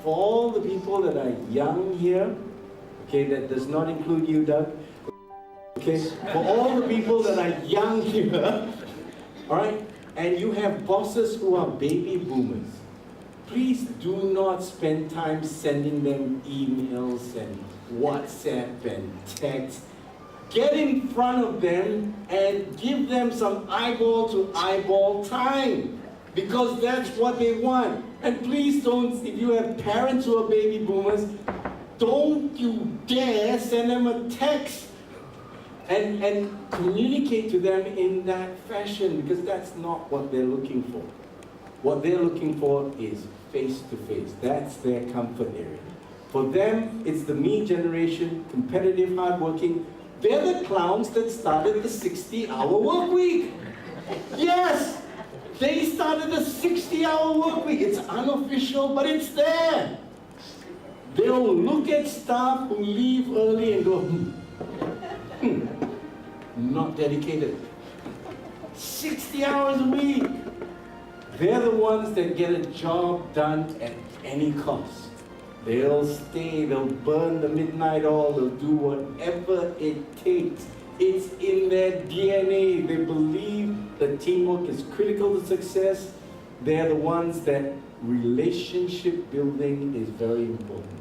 for all the people that are young here, okay, that does not include you, Doug, okay, for all the people that are young here, all right, and you have bosses who are baby boomers, please do not spend time sending them emails and WhatsApp and text. Get in front of them and give them some eyeball to eyeball time, because that's what they want. And please don't, if you have parents who are baby boomers, don't you dare send them a text and communicate to them in that fashion, because that's not what they're looking for. What they're looking for is face-to-face. That's their comfort area. For them, it's the me generation, competitive, hardworking. They're the clowns that started the 60-hour work week. Yes, they started the 60-hour work week. It's unofficial, but it's there. They'll look at staff who leave early and go, not dedicated. 60 hours a week. They're the ones that get a job done at any cost. They'll stay, they'll burn the midnight oil, they'll do whatever it takes. It's in their DNA. They believe that teamwork is critical to success. They're the ones that relationship building is very important.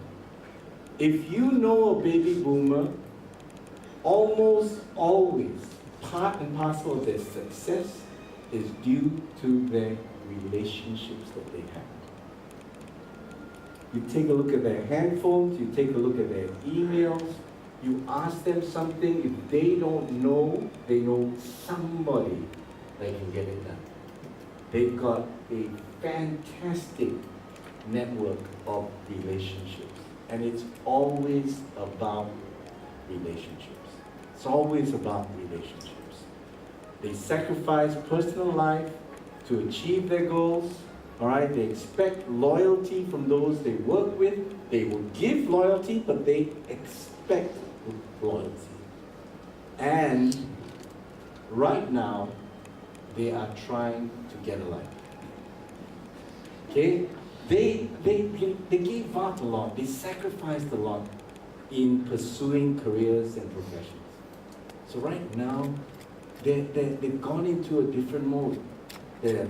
If you know a baby boomer, almost always part and parcel of their success is due to their relationships that they have. You take a look at their handphones, you take a look at their emails, you ask them something, if they don't know, they know somebody that can get it done. They've got a fantastic network of relationships, and it's always about relationships. It's always about relationships. They sacrifice personal life to achieve their goals. All right, they expect loyalty from those they work with. They will give loyalty, but they expect loyalty. And right now, they are trying to get a life. Okay? They gave out a lot. They sacrificed a lot in pursuing careers and professions. So right now, they've gone into a different mode. They're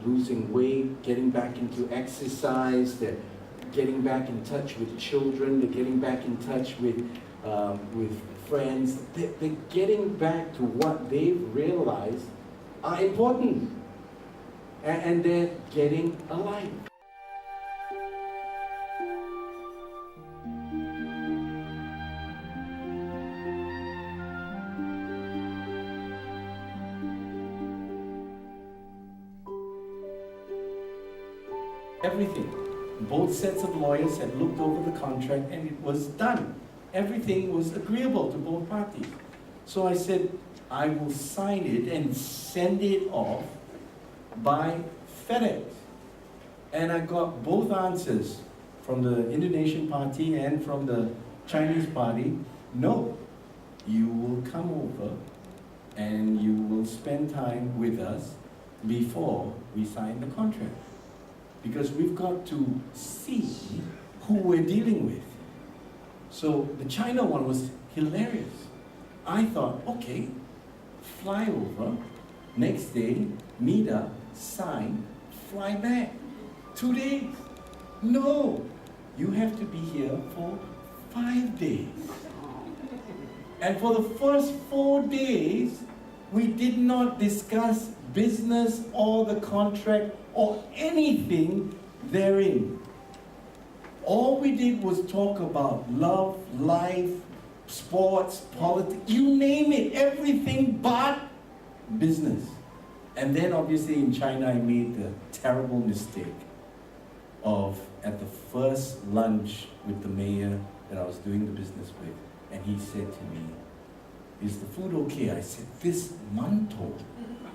losing weight, getting back into exercise, they're getting back in touch with children, they're getting back in touch with friends. They're getting back to what they've realized are important. And they're getting a life. Everything. Both sets of lawyers had looked over the contract and it was done. Everything was agreeable to both parties. So I said, I will sign it and send it off by FedEx. And I got both answers from the Indonesian party and from the Chinese party. No, you will come over and you will spend time with us before we sign the contract. Because we've got to see who we're dealing with. So the China one was hilarious. I thought, okay, fly over, next day, meet up, sign, fly back. 2 days. No, you have to be here for 5 days. And for the first 4 days, we did not discuss business or the contract or anything therein. All we did was talk about love, life, sports, politics, you name it, everything but business. And then obviously in China I made the terrible mistake of, at the first lunch with the mayor that I was doing the business with, and he said to me, is the food okay? I said, this mantou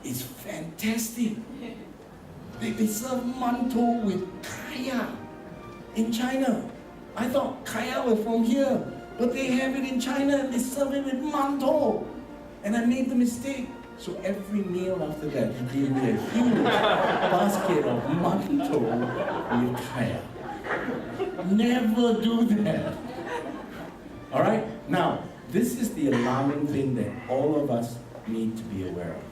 is fantastic. They serve mantou with kaya in China. I thought kaya was from here, but they have it in China and they serve it with mantou. And I made the mistake. So every meal after that, he gave me a huge basket of mantou with kaya. Never do that. All right? Now, this is the alarming thing that all of us need to be aware of.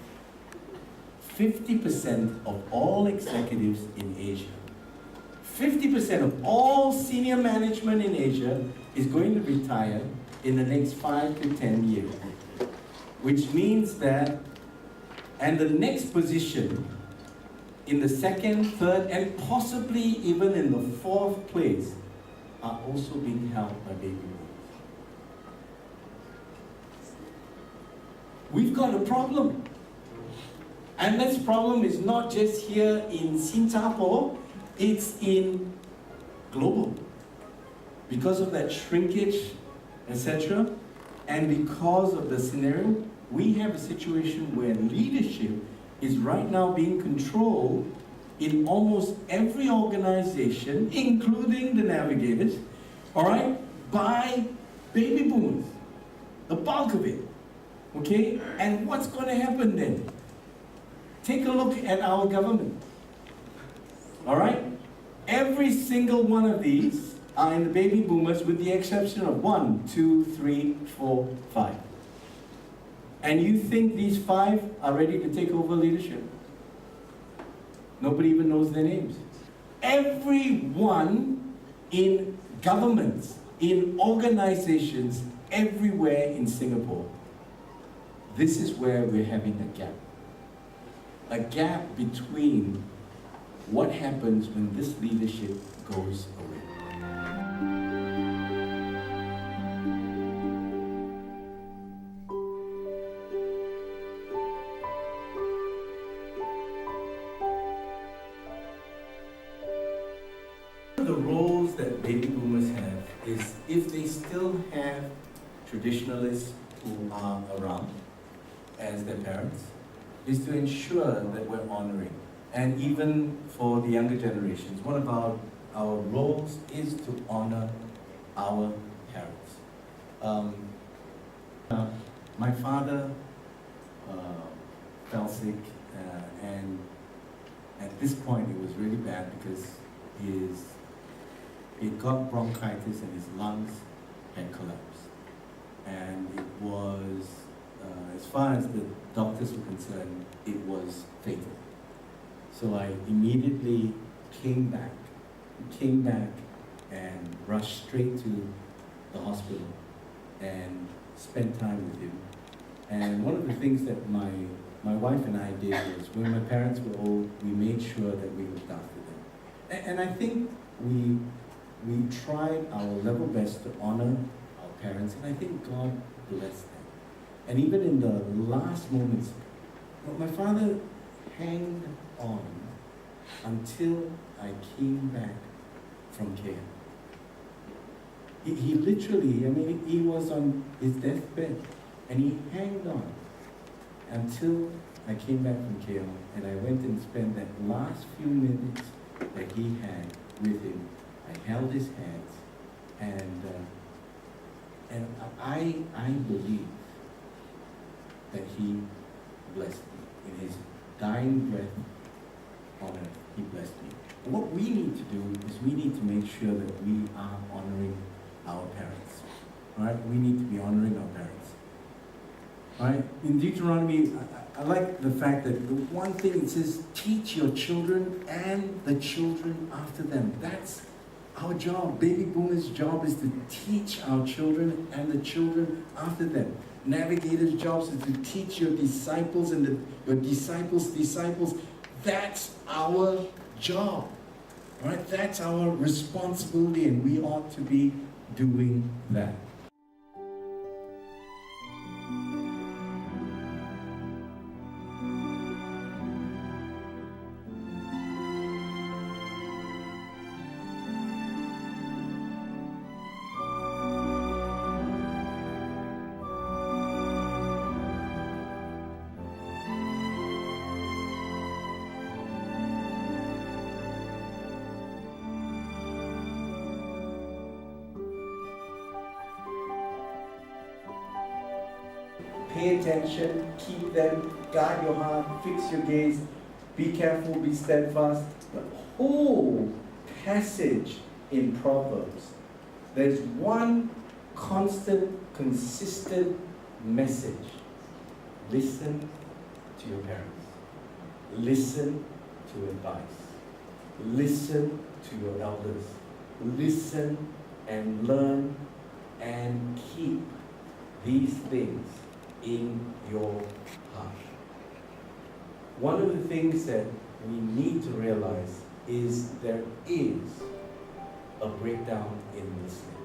50% of all executives in Asia, 50% of all senior management in Asia is going to retire in the next 5 to 10 years. Which means that, and the next position in the second, third, and possibly even in the fourth place are also being held by baby boomers. We've got a problem. And this problem is not just here in Singapore, it's in global. Because of that shrinkage, etc., and because of the scenario, we have a situation where leadership is right now being controlled in almost every organization, including the Navigators, all right, by baby boomers, the bulk of it, okay? And what's going to happen then? Take a look at our government, all right? Every single one of these are in the baby boomers with the exception of 1, 2, 3, 4, 5. And you think these 5 are ready to take over leadership? Nobody even knows their names. Everyone in governments, in organizations, everywhere in Singapore, this is where we're having a gap. A gap between what happens when this leadership goes away. The roles that baby boomers have is, if they still have traditionalists who are around as their parents, is to ensure that we're honoring. And even for the younger generations, one of our roles is to honor our parents. My father fell sick, and at this point it was really bad because he got bronchitis and his lungs had collapsed. And it was, as far as the doctors were concerned, it was fatal. So I immediately came back and rushed straight to the hospital and spent time with him. And one of the things that my wife and I did was, when my parents were old, we made sure that we looked after them. And I think we tried our level best to honor our parents, and I think God blessed them. And even in the last moments, my father hanged on until I came back from KL. He literally, he was on his deathbed, and he hanged on until I came back from KL, and I went and spent that last few minutes that he had with him. I held his hands, and I believe that he blessed me. In his dying breath on earth, he blessed me. And what we need to do is we need to make sure that we are honoring our parents. All right? We need to be honoring our parents. All right? In Deuteronomy, I like the fact that the one thing it says, teach your children and the children after them. That's our job. Baby boomers' job is to teach our children and the children after them. Navigators' job is to teach your disciples and your disciples' disciples. That's our job. All right? That's our responsibility, and we ought to be doing that. Pay attention, keep them, guard your heart, fix your gaze, be careful, be steadfast. The whole passage in Proverbs, there's one constant, consistent message. Listen to your parents. Listen to advice. Listen to your elders. Listen and learn and keep these things in your heart. One of the things that we need to realize is there is a breakdown in listening.